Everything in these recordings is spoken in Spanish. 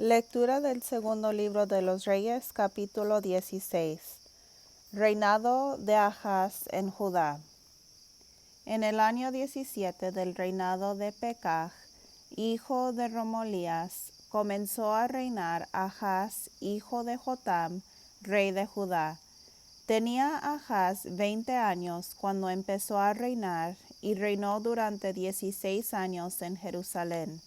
Lectura del segundo libro de los Reyes, capítulo 16. Reinado de Ahaz en Judá. En el año 17 del reinado de Pekah, hijo de Remolías, comenzó a reinar Ahaz, hijo de Jotam, rey de Judá. Tenía Ahaz 20 años cuando empezó a reinar y reinó durante 16 años en Jerusalén.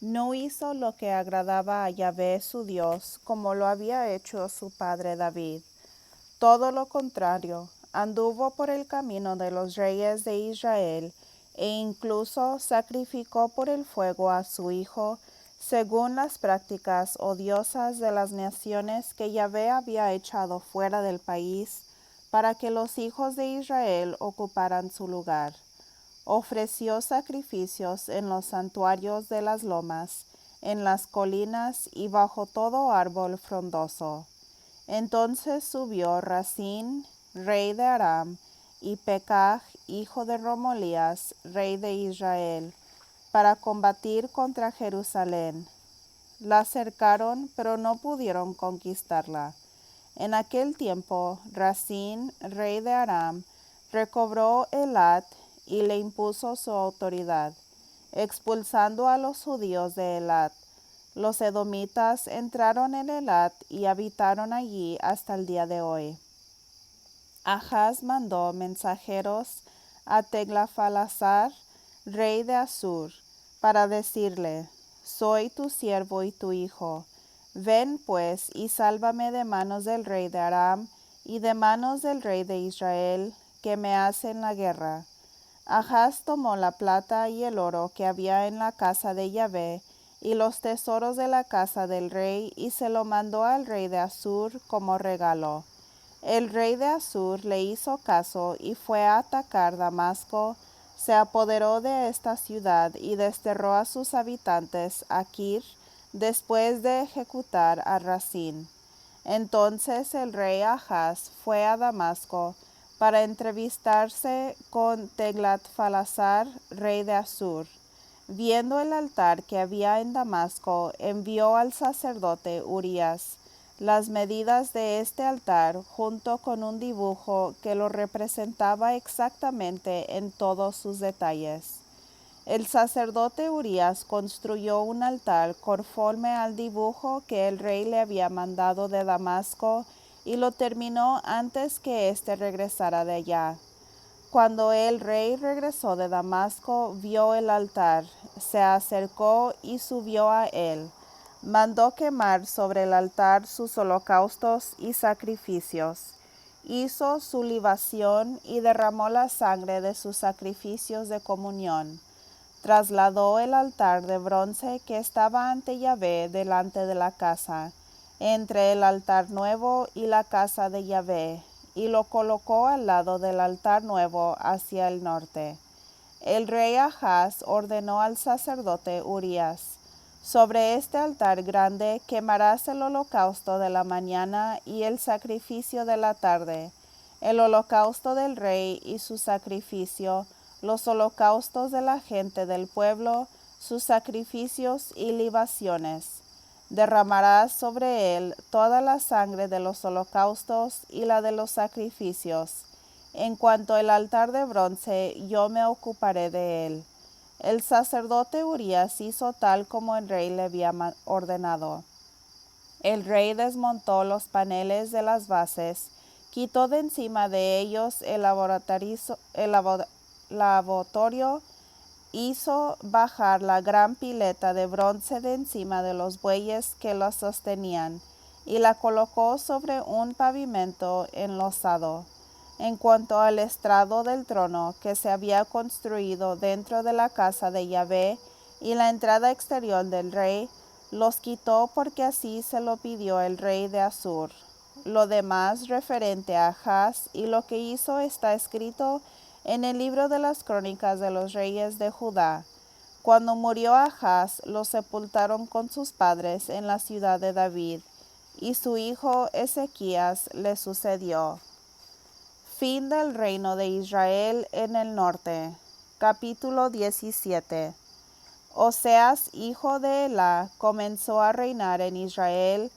No hizo lo que agradaba a Yahvé su Dios, como lo había hecho su padre David. Todo lo contrario, anduvo por el camino de los reyes de Israel, e incluso sacrificó por el fuego a su hijo, según las prácticas odiosas de las naciones que Yahvé había echado fuera del país, para que los hijos de Israel ocuparan su lugar. Ofreció sacrificios en los santuarios de las lomas, en las colinas y bajo todo árbol frondoso. Entonces subió Rasín, rey de Aram, y Pekah, hijo de Remolías, rey de Israel, para combatir contra Jerusalén. La cercaron, pero no pudieron conquistarla. En aquel tiempo, Rasín, rey de Aram, recobró Elat y le impuso su autoridad, expulsando a los judíos de Elat. Los edomitas entraron en Elat y habitaron allí hasta el día de hoy. Ahaz mandó mensajeros a Teglafalasar, rey de Asur, para decirle: Soy tu siervo y tu hijo. Ven pues y sálvame de manos del rey de Aram y de manos del rey de Israel, que me hacen la guerra. Ahaz tomó la plata y el oro que había en la casa de Yahvé y los tesoros de la casa del rey, y se lo mandó al rey de Asur como regalo. El rey de Asur le hizo caso y fue a atacar Damasco, se apoderó de esta ciudad y desterró a sus habitantes a Kir, después de ejecutar a Rasín. Entonces el rey Ahaz fue a Damasco para entrevistarse con Teglatfalazar, rey de Asur. Viendo el altar que había en Damasco, envió al sacerdote Urías las medidas de este altar, junto con un dibujo que lo representaba exactamente en todos sus detalles. El sacerdote Urías construyó un altar conforme al dibujo que el rey le había mandado de Damasco, y lo terminó antes que éste regresara de allá. Cuando el rey regresó de Damasco, vio el altar, se acercó y subió a él. Mandó quemar sobre el altar sus holocaustos y sacrificios. Hizo su libación y derramó la sangre de sus sacrificios de comunión. Trasladó el altar de bronce que estaba ante Yahvé delante de la casa, entre el altar nuevo y la casa de Yahvé, y lo colocó al lado del altar nuevo hacia el norte. El rey Ahaz ordenó al sacerdote Urías: sobre este altar grande quemarás el holocausto de la mañana y el sacrificio de la tarde, el holocausto del rey y su sacrificio, los holocaustos de la gente del pueblo, sus sacrificios y libaciones. Derramarás sobre él toda la sangre de los holocaustos y la de los sacrificios. En cuanto al altar de bronce, yo me ocuparé de él. El sacerdote Urías hizo tal como el rey le había ordenado. El rey desmontó los paneles de las bases, quitó de encima de ellos el lavatorio, hizo bajar la gran pileta de bronce de encima de los bueyes que la sostenían, y la colocó sobre un pavimento enlosado. En cuanto al estrado del trono que se había construido dentro de la casa de Yahvé y la entrada exterior del rey, los quitó porque así se lo pidió el rey de Asur. Lo demás referente a Ahaz y lo que hizo está escrito en el libro de las crónicas de los reyes de Judá. Cuando murió Ahaz, lo sepultaron con sus padres en la ciudad de David, y su hijo Ezequías le sucedió. Fin del reino de Israel en el norte. Capítulo 17. Oseas, hijo de Elá, comenzó a reinar en Israel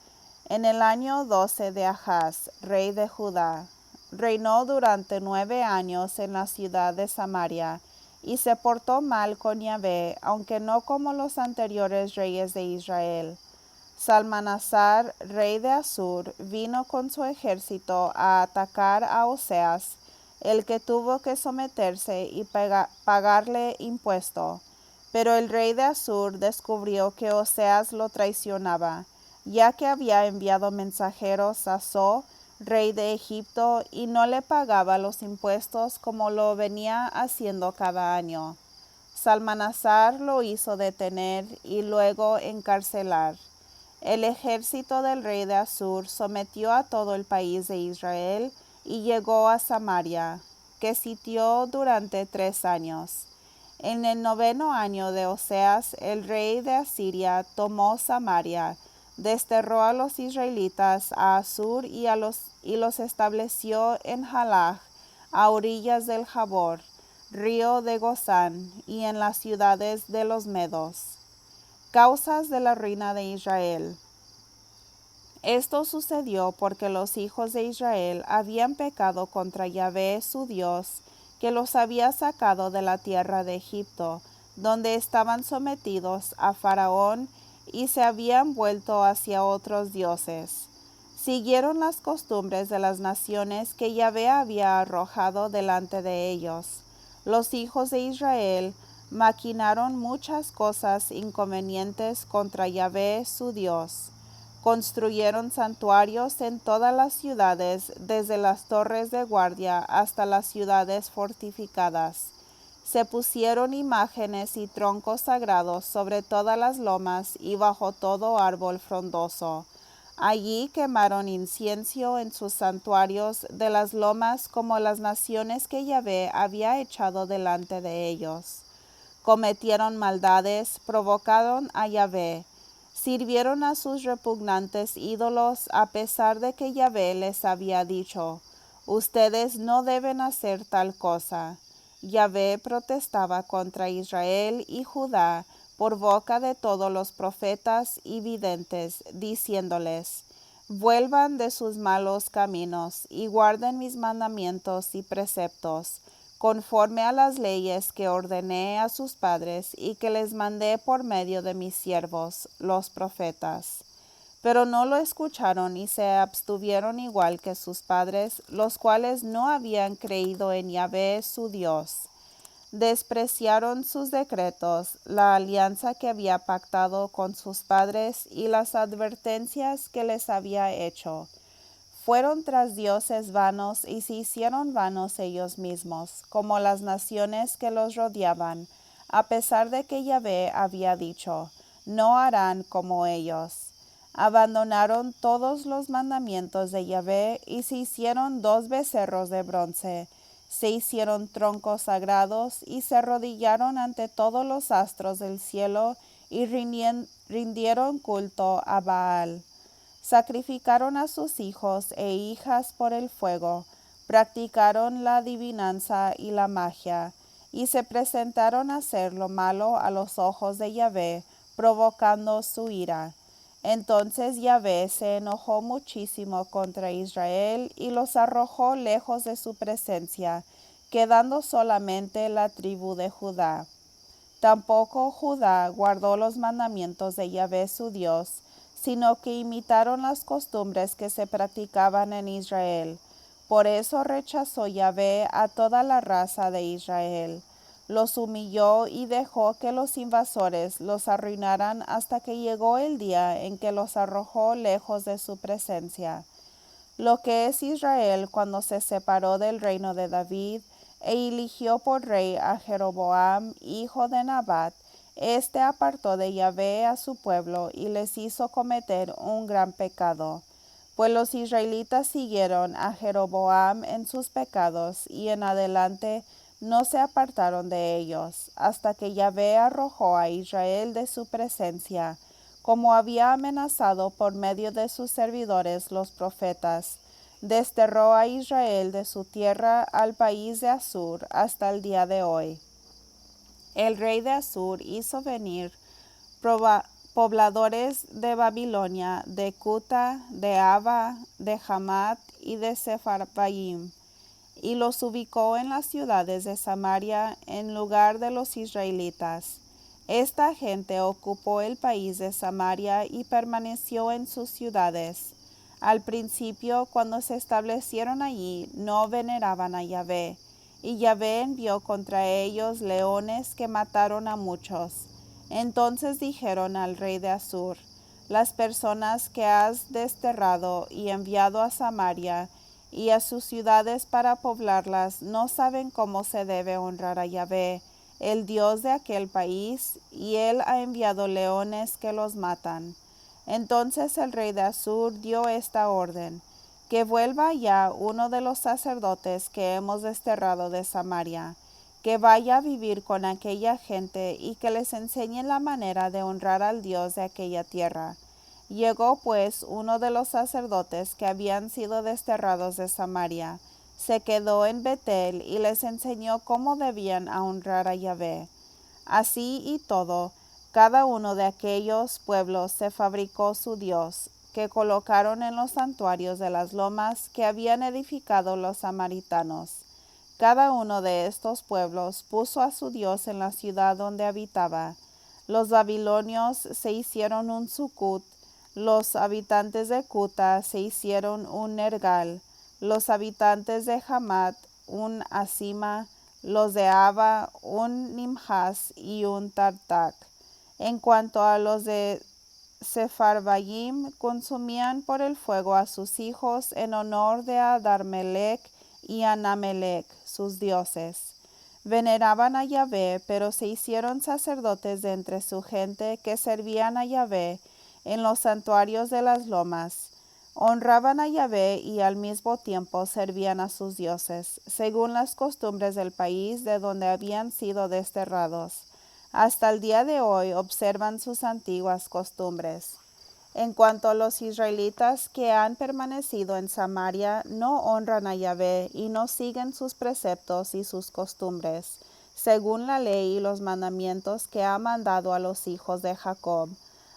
en el año 12 de Ahaz, rey de Judá. Reinó durante 9 años en la ciudad de Samaria, y se portó mal con Yahvé, aunque no como los anteriores reyes de Israel. Salmanasar, rey de Asur, vino con su ejército a atacar a Oseas, el que tuvo que someterse y pagarle impuesto. Pero el rey de Asur descubrió que Oseas lo traicionaba, ya que había enviado mensajeros a So, rey de Egipto, y no le pagaba los impuestos como lo venía haciendo cada año. Salmanasar lo hizo detener y luego encarcelar. El ejército del rey de Asur sometió a todo el país de Israel y llegó a Samaria, que sitió durante 3 años. En el 9º año de Oseas, el rey de Asiria tomó Samaria, desterró a los israelitas a Asur y los estableció en Halach, a orillas del Jabor, río de Gozán, y en las ciudades de los medos. Causas de la ruina de Israel. Esto sucedió porque los hijos de Israel habían pecado contra Yahvé su Dios, que los había sacado de la tierra de Egipto, donde estaban sometidos a Faraón, y se habían vuelto hacia otros dioses. Siguieron las costumbres de las naciones que Yahvé había arrojado delante de ellos. Los hijos de Israel maquinaron muchas cosas inconvenientes contra Yahvé su Dios. Construyeron santuarios en todas las ciudades, desde las torres de guardia hasta las ciudades fortificadas. Se pusieron imágenes y troncos sagrados sobre todas las lomas y bajo todo árbol frondoso. Allí quemaron incienso en sus santuarios de las lomas, como las naciones que Yahvé había echado delante de ellos. Cometieron maldades, provocaron a Yahvé, sirvieron a sus repugnantes ídolos, a pesar de que Yahvé les había dicho: ustedes no deben hacer tal cosa. Yahvé protestaba contra Israel y Judá por boca de todos los profetas y videntes, diciéndoles: vuelvan de sus malos caminos y guarden mis mandamientos y preceptos, conforme a las leyes que ordené a sus padres y que les mandé por medio de mis siervos, los profetas. Pero no lo escucharon y se abstuvieron igual que sus padres, los cuales no habían creído en Yahvé su Dios. Despreciaron sus decretos, la alianza que había pactado con sus padres y las advertencias que les había hecho. Fueron tras dioses vanos y se hicieron vanos ellos mismos, como las naciones que los rodeaban, a pesar de que Yahvé había dicho: no harán como ellos. Abandonaron todos los mandamientos de Yahvé y se hicieron 2 becerros de bronce. Se hicieron troncos sagrados y se arrodillaron ante todos los astros del cielo y rindieron culto a Baal. Sacrificaron a sus hijos e hijas por el fuego, practicaron la adivinanza y la magia, y se presentaron a hacer lo malo a los ojos de Yahvé, provocando su ira. Entonces Yahvé se enojó muchísimo contra Israel y los arrojó lejos de su presencia, quedando solamente la tribu de Judá. Tampoco Judá guardó los mandamientos de Yahvé su Dios, sino que imitaron las costumbres que se practicaban en Israel. Por eso rechazó Yahvé a toda la raza de Israel. Los humilló y dejó que los invasores los arruinaran hasta que llegó el día en que los arrojó lejos de su presencia. Lo que es Israel cuando se separó del reino de David e eligió por rey a Jeroboam, hijo de Nabat, este apartó de Yahvé a su pueblo y les hizo cometer un gran pecado. Pues los israelitas siguieron a Jeroboam en sus pecados y en adelante no se apartaron de ellos, hasta que Yahvé arrojó a Israel de su presencia, como había amenazado por medio de sus servidores los profetas. Desterró a Israel de su tierra al país de Asur hasta el día de hoy. El rey de Asur hizo venir pobladores de Babilonia, de Cuta, de Ava, de Hamat y de Sepharvaim, y los ubicó en las ciudades de Samaria en lugar de los israelitas. Esta gente ocupó el país de Samaria y permaneció en sus ciudades. Al principio, cuando se establecieron allí, no veneraban a Yahvé, y Yahvé envió contra ellos leones que mataron a muchos. Entonces dijeron al rey de Asur: las personas que has desterrado y enviado a Samaria y a sus ciudades para poblarlas no saben cómo se debe honrar a Yahvé, el Dios de aquel país, y él ha enviado leones que los matan. Entonces el rey de Asur dio esta orden: que vuelva ya uno de los sacerdotes que hemos desterrado de Samaria, que vaya a vivir con aquella gente y que les enseñe la manera de honrar al Dios de aquella tierra. Llegó pues uno de los sacerdotes que habían sido desterrados de Samaria, se quedó en Betel y les enseñó cómo debían honrar a Yahvé. Así y todo, cada uno de aquellos pueblos se fabricó su dios, que colocaron en los santuarios de las lomas que habían edificado los samaritanos. Cada uno de estos pueblos puso a su dios en la ciudad donde habitaba. Los babilonios se hicieron un Sucot, los habitantes de Cuta se hicieron un Nergal, los habitantes de Hamat un Asima, los de Ava un Nimhaz y un Tartak. En cuanto a los de Sepharvaim, consumían por el fuego a sus hijos en honor de Adarmelech y Anamelech, sus dioses. Veneraban a Yahvé, pero se hicieron sacerdotes de entre su gente que servían a Yahvé en los santuarios de las lomas. Honraban a Yahvé y al mismo tiempo servían a sus dioses, según las costumbres del país de donde habían sido desterrados. Hasta el día de hoy observan sus antiguas costumbres. En cuanto a los israelitas que han permanecido en Samaria, no honran a Yahvé y no siguen sus preceptos y sus costumbres, según la ley y los mandamientos que ha mandado a los hijos de Jacob,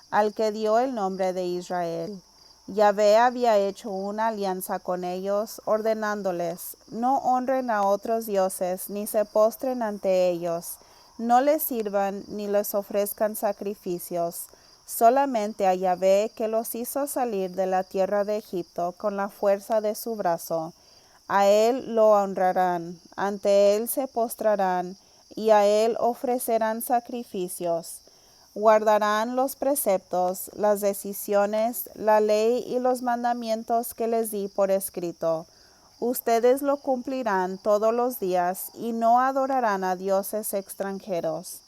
al que dio el nombre de Israel. Yahvé había hecho una alianza con ellos, ordenándoles: no honren a otros dioses, ni se postren ante ellos, no les sirvan ni les ofrezcan sacrificios, solamente a Yahvé, que los hizo salir de la tierra de Egipto con la fuerza de su brazo. A él lo honrarán, ante él se postrarán, y a él ofrecerán sacrificios. Guardarán los preceptos, las decisiones, la ley y los mandamientos que les di por escrito. Ustedes lo cumplirán todos los días y no adorarán a dioses extranjeros.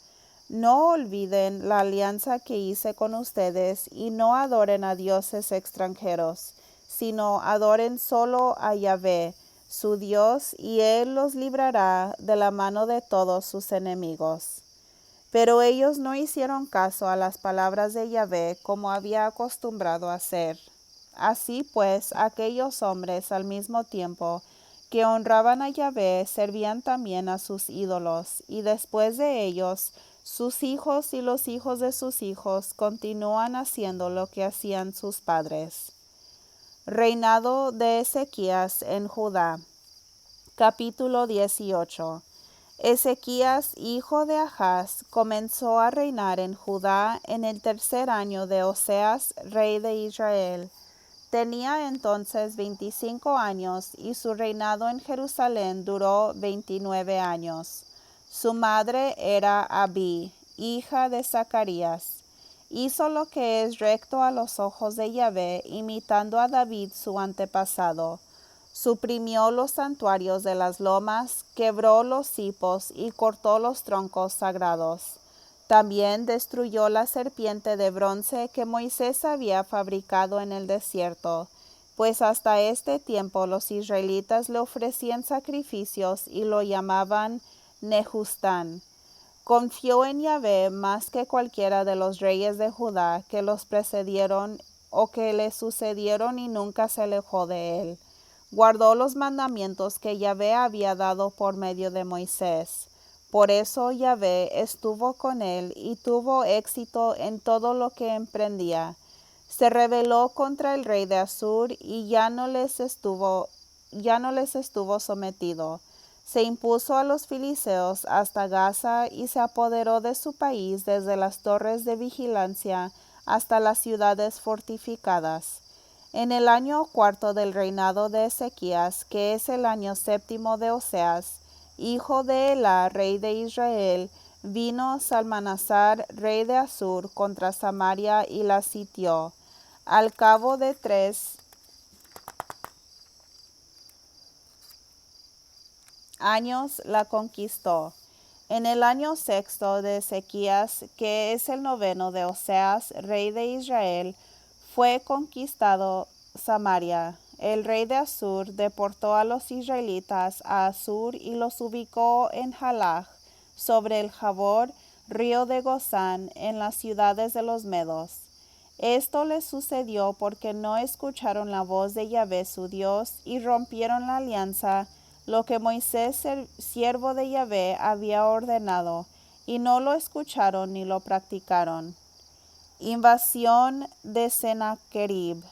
No olviden la alianza que hice con ustedes y no adoren a dioses extranjeros, sino adoren solo a Yahvé, su Dios, y él los librará de la mano de todos sus enemigos. Pero ellos no hicieron caso a las palabras de Yahvé como había acostumbrado a hacer. Así pues, aquellos hombres al mismo tiempo que honraban a Yahvé servían también a sus ídolos, y después de ellos sus hijos y los hijos de sus hijos continúan haciendo lo que hacían sus padres. Reinado de Ezequías en Judá. Capítulo 18. Ezequías, hijo de Ahaz, comenzó a reinar en Judá en el tercer año de Oseas, rey de Israel. Tenía entonces 25 años y su reinado en Jerusalén duró 29 años. Su madre era Abí, hija de Zacarías. Hizo lo que es recto a los ojos de Yahvé, imitando a David su antepasado. Suprimió los santuarios de las lomas, quebró los cipos y cortó los troncos sagrados. También destruyó la serpiente de bronce que Moisés había fabricado en el desierto, pues hasta este tiempo los israelitas le ofrecían sacrificios y lo llamaban Nehustán. Confió en Yahvé más que cualquiera de los reyes de Judá que los precedieron o que le sucedieron, y nunca se alejó de él. Guardó los mandamientos que Yahvé había dado por medio de Moisés. Por eso Yahvé estuvo con él y tuvo éxito en todo lo que emprendía. Se rebeló contra el rey de Asur y ya no les estuvo sometido. Se impuso a los filisteos hasta Gaza y se apoderó de su país desde las torres de vigilancia hasta las ciudades fortificadas. En el año cuarto del reinado de Ezequías, que es el año séptimo de Oseas, hijo de Elá, rey de Israel, vino Salmanasar, rey de Asur, contra Samaria y la sitió. Al cabo de 3 años la conquistó. En el año sexto de Ezequías, que es el noveno de Oseas, rey de Israel, fue conquistado Samaria. El rey de Asur deportó a los israelitas a Asur y los ubicó en Halach, sobre el Jabor, río de Gozán, en las ciudades de los medos. Esto les sucedió porque no escucharon la voz de Yahvé su Dios y rompieron la alianza, lo que Moisés, siervo de Yahvé, había ordenado, y no lo escucharon ni lo practicaron. Invasión de Sennacherib.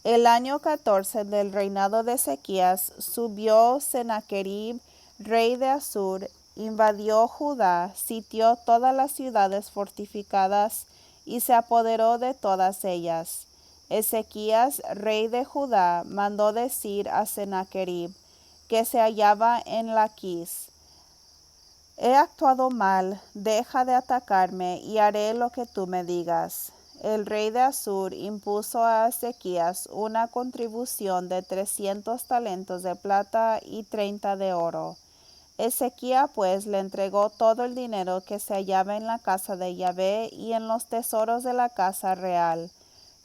El año 14 del reinado de Ezequías subió Sennacherib, rey de Asur, invadió Judá, sitió todas las ciudades fortificadas y se apoderó de todas ellas. Ezequías, rey de Judá, mandó decir a Sennacherib, que se hallaba en Laquis: he actuado mal, deja de atacarme y haré lo que tú me digas. El rey de Asur impuso a Ezequías una contribución de 300 talentos de plata y 30 de oro. Ezequías pues le entregó todo el dinero que se hallaba en la casa de Yahvé y en los tesoros de la casa real.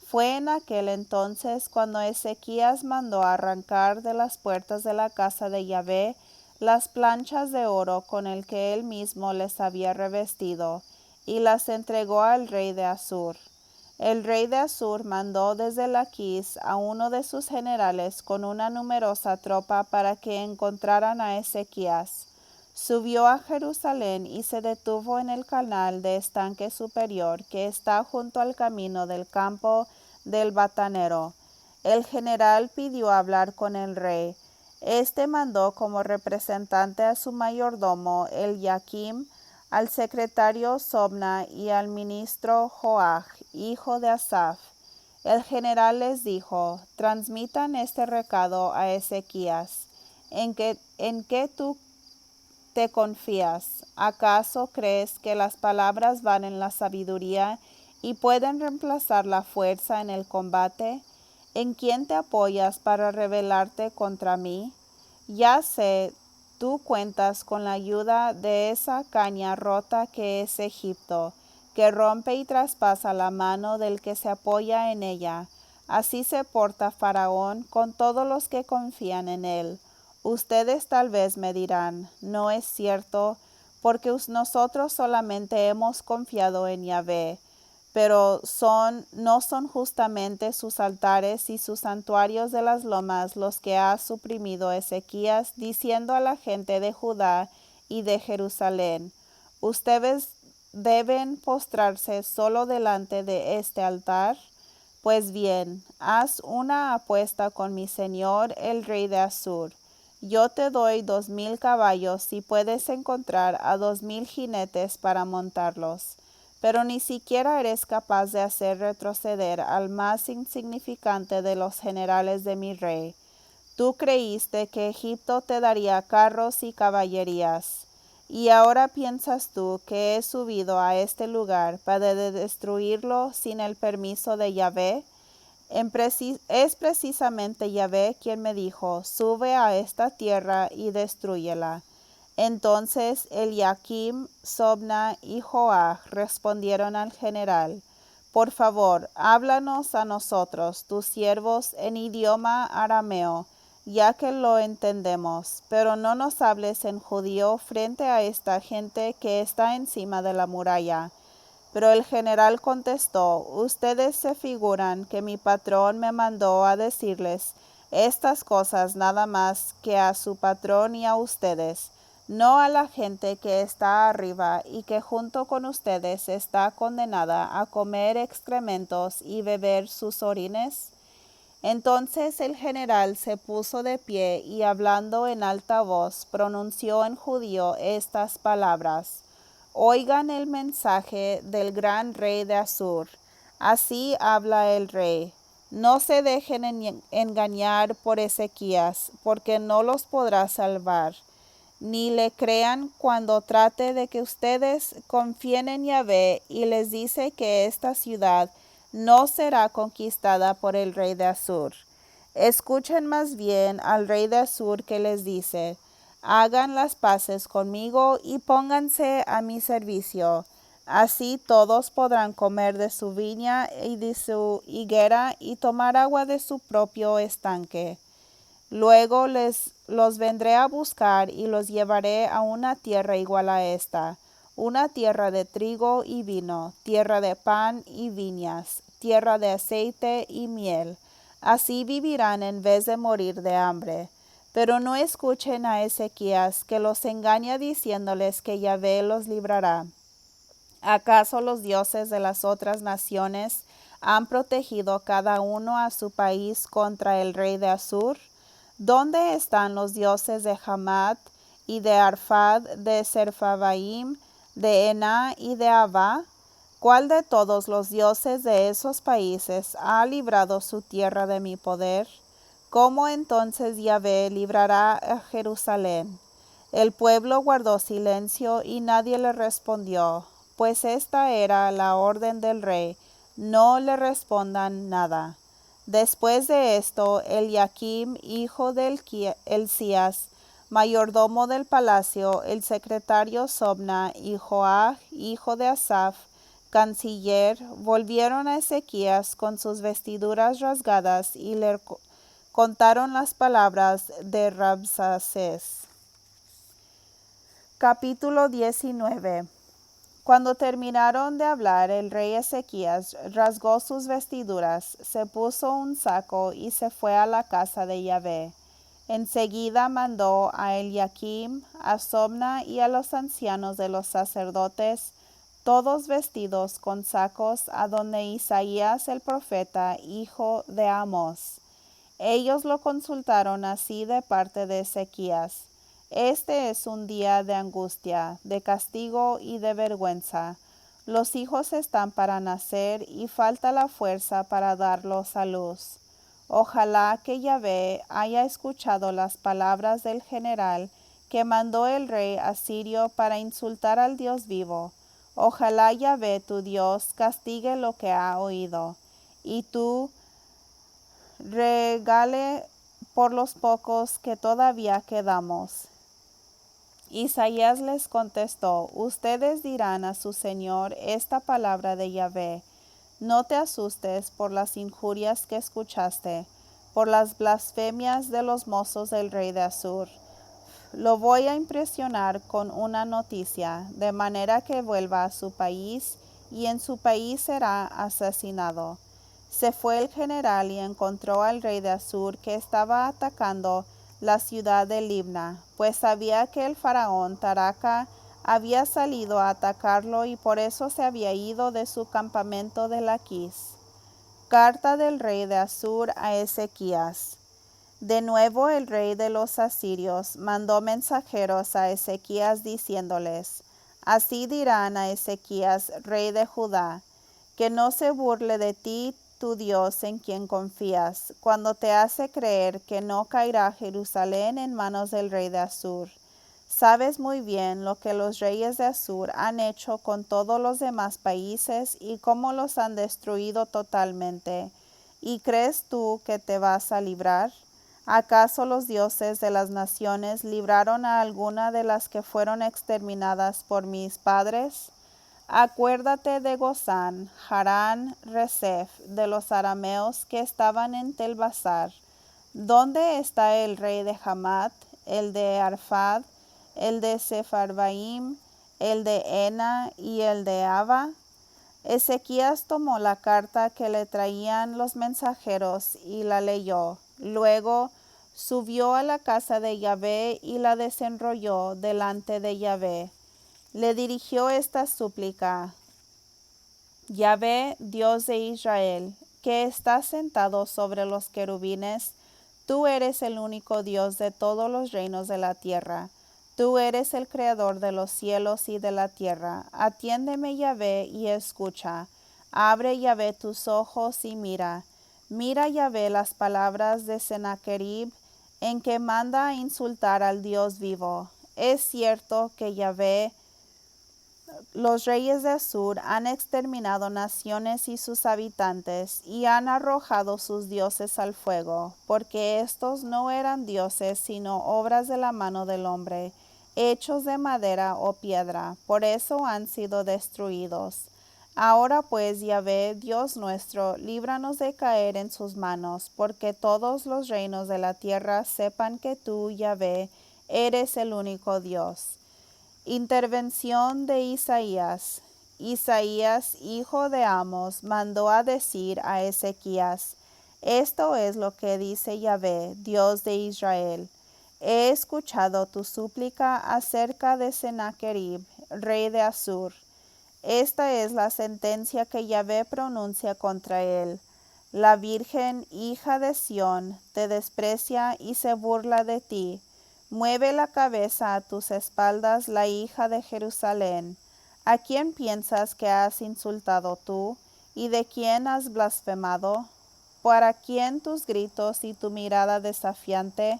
Fue en aquel entonces cuando Ezequías mandó arrancar de las puertas de la casa de Yahvé las planchas de oro con el que él mismo les había revestido, y las entregó al rey de Asur. El rey de Asur mandó desde Laquis a uno de sus generales con una numerosa tropa para que encontraran a Ezequías. Subió a Jerusalén y se detuvo en el canal de estanque superior que está junto al camino del campo del batanero. El general pidió hablar con el rey. Este mandó como representante a su mayordomo Eliakim, al secretario Sobna y al ministro Joach, hijo de Asaph. El general les dijo: transmitan este recado a Ezequías. ¿En qué tú te confías? ¿Acaso crees que las palabras valen la sabiduría y pueden reemplazar la fuerza en el combate? ¿En quién te apoyas para rebelarte contra mí? Ya sé, tú cuentas con la ayuda de esa caña rota que es Egipto, que rompe y traspasa la mano del que se apoya en ella. Así se porta Faraón con todos los que confían en él. Ustedes tal vez me dirán: no es cierto, porque nosotros solamente hemos confiado en Yahvé. Pero no son justamente sus altares y sus santuarios de las lomas los que ha suprimido Ezequías, diciendo a la gente de Judá y de Jerusalén: ustedes deben postrarse solo delante de este altar. Pues bien, haz una apuesta con mi señor el rey de Asur. Yo te doy 2000 caballos si puedes encontrar a 2000 jinetes para montarlos. Pero ni siquiera eres capaz de hacer retroceder al más insignificante de los generales de mi rey. Tú creíste que Egipto te daría carros y caballerías, y ahora piensas tú que he subido a este lugar para destruirlo sin el permiso de Yahvé. Es precisamente Yahvé quien me dijo: sube a esta tierra y destrúyela. Entonces Eliakim, Sobna y Joach respondieron al general: por favor, háblanos a nosotros, tus siervos, en idioma arameo, ya que lo entendemos, pero no nos hables en judío frente a esta gente que está encima de la muralla. Pero el general contestó: ustedes se figuran que mi patrón me mandó a decirles estas cosas nada más que a su patrón y a ustedes. no a la gente que está arriba y que junto con ustedes está condenada a comer excrementos y beber sus orines? Entonces el general se puso de pie y hablando en alta voz pronunció en judío estas palabras: Oigan el mensaje del gran rey de Asur. Así habla el rey. No se dejen engañar por Ezequías, porque no los podrá salvar. Ni le crean cuando trate de que ustedes confíen en Yahvé y les dice que esta ciudad no será conquistada por el rey de Asur. Escuchen más bien al rey de Asur que les dice: hagan las paces conmigo y pónganse a mi servicio. Así todos podrán comer de su viña y de su higuera y tomar agua de su propio estanque. Luego los vendré a buscar y los llevaré a una tierra igual a esta, una tierra de trigo y vino, tierra de pan y viñas, tierra de aceite y miel. Así vivirán en vez de morir de hambre. Pero no escuchen a Ezequías, que los engaña diciéndoles que Yahvé los librará. ¿Acaso los dioses de las otras naciones han protegido cada uno a su país contra el rey de Asur? ¿Dónde están los dioses de Hamat y de Arfad, de Serfavaim, de Ená y de Abá? ¿Cuál de todos los dioses de esos países ha librado su tierra de mi poder? ¿Cómo entonces Yahvé librará a Jerusalén? El pueblo guardó silencio y nadie le respondió, pues esta era la orden del rey: no le respondan nada. Después de esto, Eliakim, hijo de Hilcías, mayordomo del palacio, el secretario Sobna y Joah, hijo de Asaph, canciller, volvieron a Ezequías con sus vestiduras rasgadas y le contaron las palabras de Rabsaces. Capítulo 19. Cuando terminaron de hablar, el rey Ezequías rasgó sus vestiduras, se puso un saco y se fue a la casa de Yahvé. Enseguida mandó a Eliakim, a Sobna y a los ancianos de los sacerdotes, todos vestidos con sacos, a donde Isaías el profeta, hijo de Amós. Ellos lo consultaron así de parte de Ezequías: este es un día de angustia, de castigo y de vergüenza. Los hijos están para nacer y falta la fuerza para darlos a luz. Ojalá que Yahvé haya escuchado las palabras del general que mandó el rey asirio para insultar al Dios vivo. Ojalá Yahvé tu Dios castigue lo que ha oído, y tú regale por los pocos que todavía quedamos. Isaías les contestó: ustedes dirán a su señor esta palabra de Yahvé: no te asustes por las injurias que escuchaste, por las blasfemias de los mozos del rey de Asur. Lo voy a impresionar con una noticia, de manera que vuelva a su país, y en su país será asesinado. Se fue el general y encontró al rey de Asur, que estaba atacando la ciudad de Libna, pues sabía que el faraón Taraca había salido a atacarlo y por eso se había ido de su campamento de Laquis. Carta del rey de Asur a Ezequías. De nuevo el rey de los asirios mandó mensajeros a Ezequías diciéndoles: así dirán a Ezequías, rey de Judá, que no se burle de ti tu Dios en quien confías, cuando te hace creer que no caerá Jerusalén en manos del rey de Asur. Sabes muy bien lo que los reyes de Asur han hecho con todos los demás países y cómo los han destruido totalmente. ¿Y crees tú que te vas a librar? ¿Acaso los dioses de las naciones libraron a alguna de las que fueron exterminadas por mis padres? Acuérdate de Gozán, Harán, Resef, de los arameos que estaban en Telbasar. ¿Dónde está el rey de Hamat, el de Arfad, el de Sefarvaim, el de Ena y el de Abba? Ezequías tomó la carta que le traían los mensajeros y la leyó. Luego Subió a la casa de Yahvé y la desenrolló delante de Yahvé. Le dirigió esta súplica: Yahvé, Dios de Israel, que estás sentado sobre los querubines, tú eres el único Dios de todos los reinos de la tierra. Tú eres el creador de los cielos y de la tierra. Atiéndeme, Yahvé, y escucha. Abre, Yahvé, tus ojos y mira. Mira, Yahvé, las palabras de Sennacherib, en que manda a insultar al Dios vivo. Es cierto que Yahvé, los reyes de Asur, han exterminado naciones y sus habitantes, y han arrojado sus dioses al fuego, porque estos no eran dioses, sino obras de la mano del hombre, hechos de madera o piedra, por eso han sido destruidos. Ahora pues, Yahvé, Dios nuestro, líbranos de caer en sus manos, porque todos los reinos de la tierra sepan que tú, Yahvé, eres el único Dios. Intervención de Isaías. Isaías, hijo de Amos, mandó a decir a Ezequías: Esto es lo que dice Yahvé, Dios de Israel. He escuchado tu súplica acerca de Sennacherib, rey de Asur. Esta es la sentencia que Yahvé pronuncia contra él. La Virgen, hija de Sión, te desprecia y se burla de ti. Mueve la cabeza a tus espaldas la hija de Jerusalén. ¿A quién piensas que has insultado tú? ¿Y de quién has blasfemado? ¿Para quién tus gritos y tu mirada desafiante?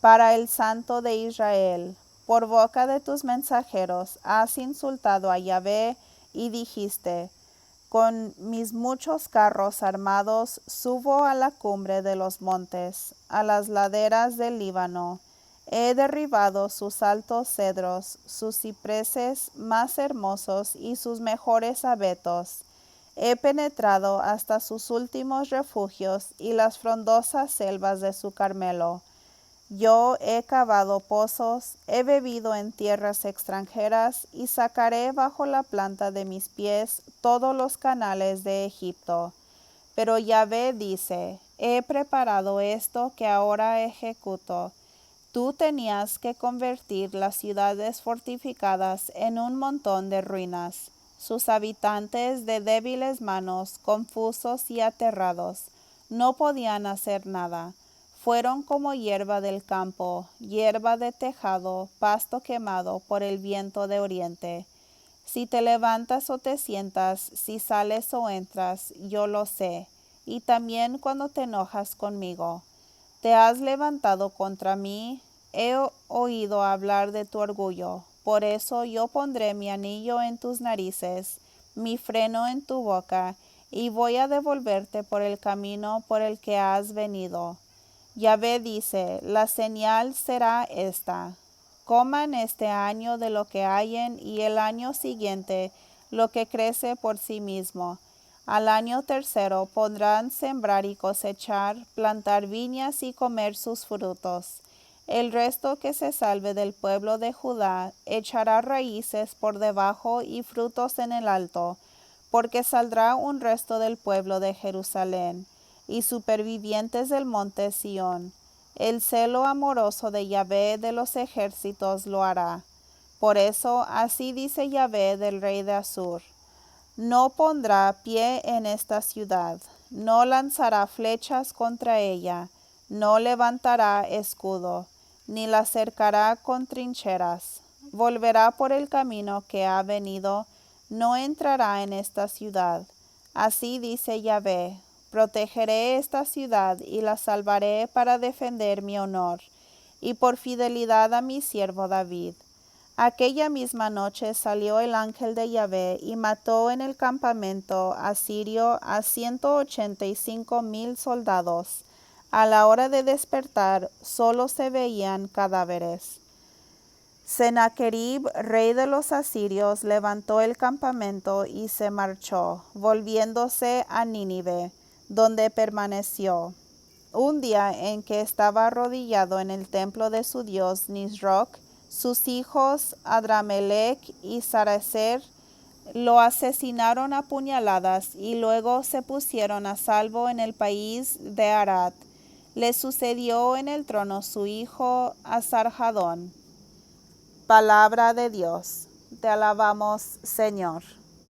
Para el Santo de Israel. Por boca de tus mensajeros has insultado a Yahvé y dijiste: Con mis muchos carros armados subo a la cumbre de los montes, a las laderas del Líbano. He derribado sus altos cedros, sus cipreses más hermosos y sus mejores abetos. He penetrado hasta sus últimos refugios y las frondosas selvas de su Carmelo. Yo he cavado pozos, he bebido en tierras extranjeras y sacaré bajo la planta de mis pies todos los canales de Egipto. Pero Yahvé dice: He preparado esto que ahora ejecuto. Tú tenías que convertir las ciudades fortificadas en un montón de ruinas, sus habitantes de débiles manos, confusos y aterrados, no podían hacer nada. Fueron como hierba del campo, hierba de tejado, pasto quemado por el viento de oriente. Si te levantas o te sientas, si sales o entras, yo lo sé, y también cuando te enojas conmigo. Te has levantado contra mí, he oído hablar de tu orgullo, por eso yo pondré mi anillo en tus narices, mi freno en tu boca, y voy a devolverte por el camino por el que has venido. Yahvé dice: la señal será esta: coman este año de lo que hayen y el año siguiente lo que crece por sí mismo. Al año tercero podrán sembrar y cosechar, plantar viñas y comer sus frutos. El resto que se salve del pueblo de Judá echará raíces por debajo y frutos en el alto, porque saldrá un resto del pueblo de Jerusalén y supervivientes del monte Sión. El celo amoroso de Yahvé de los ejércitos lo hará. Por eso así dice Yahvé del rey de Asur: no pondrá pie en esta ciudad, no lanzará flechas contra ella, no levantará escudo, ni la cercará con trincheras. Volverá por el camino que ha venido, no entrará en esta ciudad. Así dice Yahvé: protegeré esta ciudad y la salvaré para defender mi honor, y por fidelidad a mi siervo David. Aquella misma noche salió el ángel de Yahvé y mató en el campamento asirio a 185,000 soldados. A la hora de despertar, solo se veían cadáveres. Sennacherib, rey de los asirios, levantó el campamento y se marchó, volviéndose a Nínive, donde permaneció. Un día en que estaba arrodillado en el templo de su dios Nisroch, sus hijos Adramelech y Sarecer lo asesinaron a puñaladas y luego se pusieron a salvo en el país de Arad. Le sucedió en el trono su hijo Asarjadón. Palabra de Dios. Te alabamos, Señor.